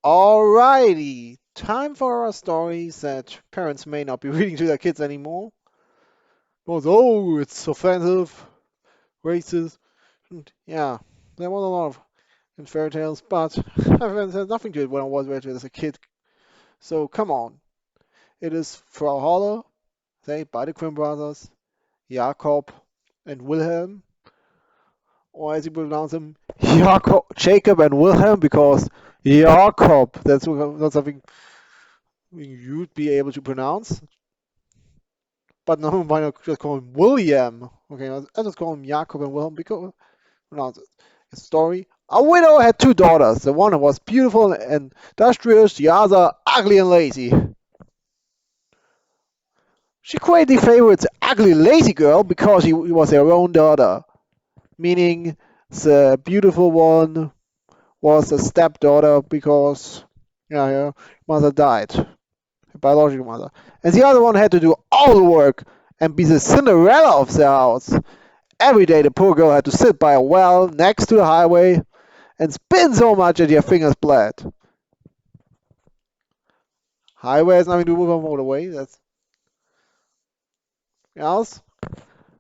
Alrighty, time for our stories that parents may not be reading to their kids anymore. Because, oh, it's offensive, racist. And yeah, there was a lot of in fairy tales, but it has nothing to do with when I was read it as a kid. So come on, it is Frau Holle, they by the Grimm brothers, Jakob and Wilhelm, or as you pronounce them, Jacob and Wilhelm, because Jakob, that's not something you'd be able to pronounce. But no, why not just call him William? Okay, I'll just call him Jakob and Wilhelm because pronounce it. A story. A widow had two daughters. The one was beautiful and industrious, the other ugly and lazy. She greatly favored the ugly, lazy girl because she was her own daughter, meaning the beautiful one was a stepdaughter because her mother died, her biological mother. And the other one had to do all the work and be the Cinderella of the house. Every day the poor girl had to sit by a well next to the highway and spin so much that her fingers bled. Highway has nothing to do with a motorway, that's else.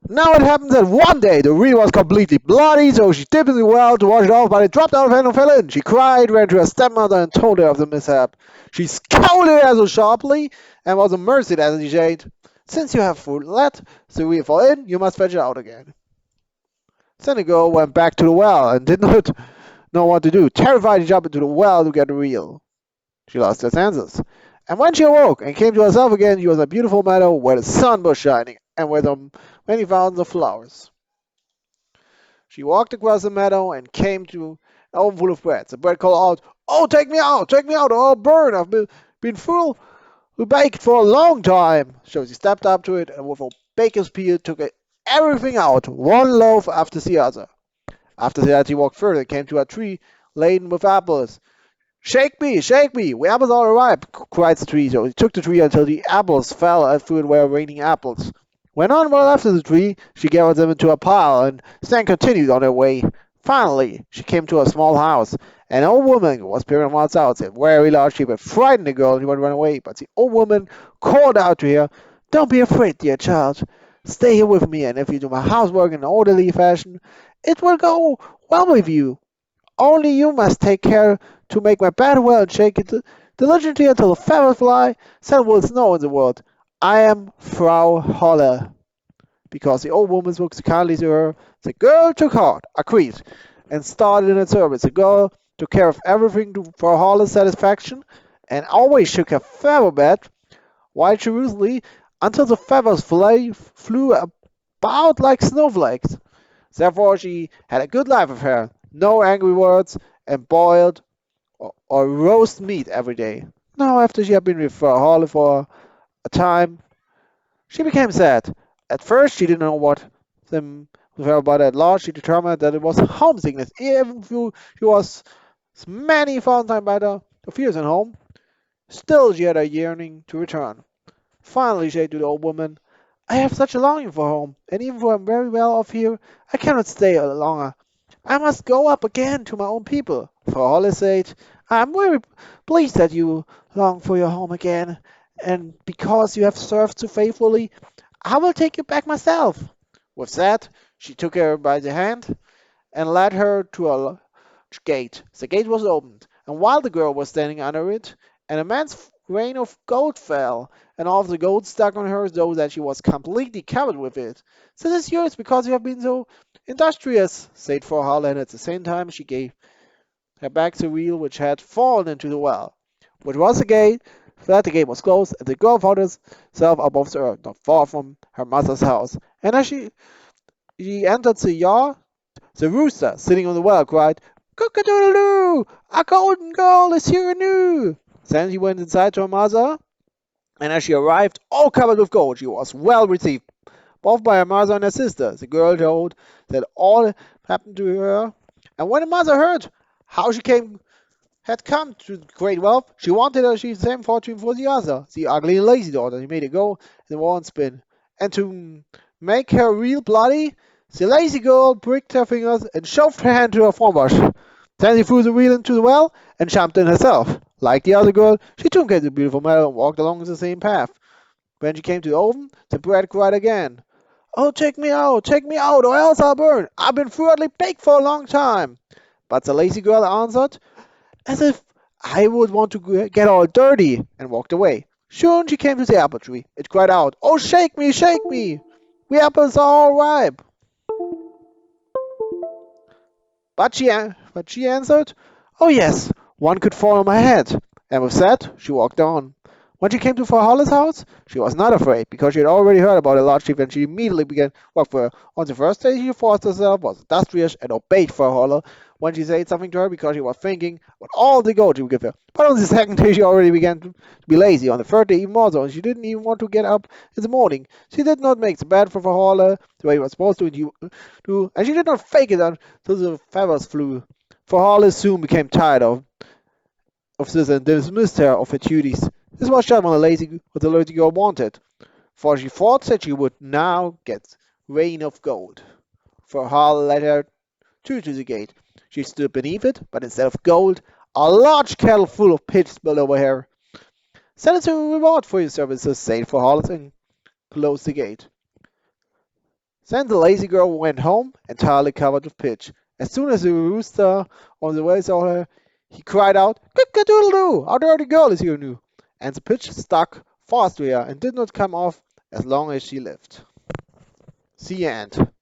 Now it happened that one day the reel was completely bloody, so she dipped in the well to wash it off, but it dropped out of her hand and fell in. She cried, ran to her stepmother, and told her of the mishap. She scolded her so sharply and was amerced as she said, "Since you have let the reel fall in, you must fetch it out again." Then the girl went back to the well and did not know what to do. Terrified, she jumped into the well to get the reel. She lost her senses. And when she awoke and came to herself again, she was in a beautiful meadow where the sun was shining and where there were many fountains of flowers. She walked across the meadow and came to an oven full of bread. The bread called out, "Oh, take me out, or I'll burn. I've been full baked for a long time." So she stepped up to it and with a baker's peel took everything out, one loaf after the other. After that, he walked further and came to a tree laden with apples. Shake me, the apples are ripe, cried the tree. So he took the tree until the apples fell as though it were raining apples. When none were left of the tree, she gathered them into a pile and then continued on her way. Finally, she came to a small house. An old woman was peering from outside, said very loud. She would frighten the girl and she would run away. But the old woman called out to her, "Don't be afraid, dear child. Stay here with me, and if you do my housework in an orderly fashion, it will go well with you. Only you must take care to make my bed well and shake it diligently until the feathers fly. Then will snow in the world. I am Frau Holle." Because the old woman spoke so kindly to her, the girl took heart, agreed, and started in her service. The girl took care of everything to Frau Holle's satisfaction, and always shook her feather bed quite curiously until the feathers flew about like snowflakes. Therefore she had a good life with her, no angry words, and boiled or roast meat every day. Now, after she had been with Frau Holle for a time, she became sad. At first, she didn't know what them with her, but at last she determined that it was homesickness. Even though she was many found time better to feel at home, still she had a yearning to return. Finally, she said to the old woman, "I have such a longing for home, and even though I'm very well off here, I cannot stay longer. I must go up again to my own people." Frau Holle said, "I'm very pleased that you long for your home again, and because you have served so faithfully, I will take you back myself." With that, she took her by the hand and led her to a large gate. The gate was opened, and while the girl was standing under it, an immense rain of gold fell, and all of the gold stuck on her so that she was completely covered with it. "This is yours because you have been so industrious," said Frau Holle, and at the same time she gave her back the wheel which had fallen into the well, which was the gate. That the gate was closed, and the girl found herself above the earth, not far from her mother's house. And as she entered the yard, the rooster, sitting on the well, cried, "Cock-a-doodle-doo! A golden girl is here anew!" Then she went inside to her mother, and as she arrived, all covered with gold, she was well received, both by her mother and her sister. The girl told that all happened to her, and when the mother heard how she had come to great wealth, she wanted her the same fortune for the other, the ugly and lazy daughter. She made her go in the war and spin. And to make her real bloody, the lazy girl pricked her fingers and shoved her hand to her front wash. Then she threw the wheel into the well and jumped in herself. Like the other girl, she too came to the beautiful meadow and walked along the same path. When she came to the oven, the brat cried again. Oh, take me out, or else I'll burn. I've been thoroughly baked for a long time. But the lazy girl answered, as if I would want to get all dirty, and walked away. Soon she came to the apple tree. It cried out, oh, shake me, shake me. The apples are all ripe. But she answered, oh, yes, one could fall on my head. And with that, she walked on. When she came to Frau Holle's house, she was not afraid, because she had already heard about the large sheep, and she immediately began work for her. On the first day, she forced herself, was industrious, and obeyed Frau Holle when she said something to her, because she was thinking what all the gold she would give her. But on the second day, she already began to be lazy. On the third day, even more so, and she didn't even want to get up in the morning. She did not make the bed for Frau Holle the way it was supposed to do, and she did not fake it until the feathers flew. Frau Holle soon became tired of this and dismissed her of her duties. This was just what the lazy girl wanted, for she thought that she would now get rain of gold. For Harl led her to the gate. She stood beneath it, but instead of gold, a large kettle full of pitch spilled over her. Send us a reward for your services, said for Harl, and closed the gate. Then the lazy girl went home, entirely covered with pitch. As soon as the rooster on the way saw her, he cried out, "Cock-a-doodle-doo! Our dirty girl is here new!" And the pitch stuck fast to her and did not come off as long as she lived. The end.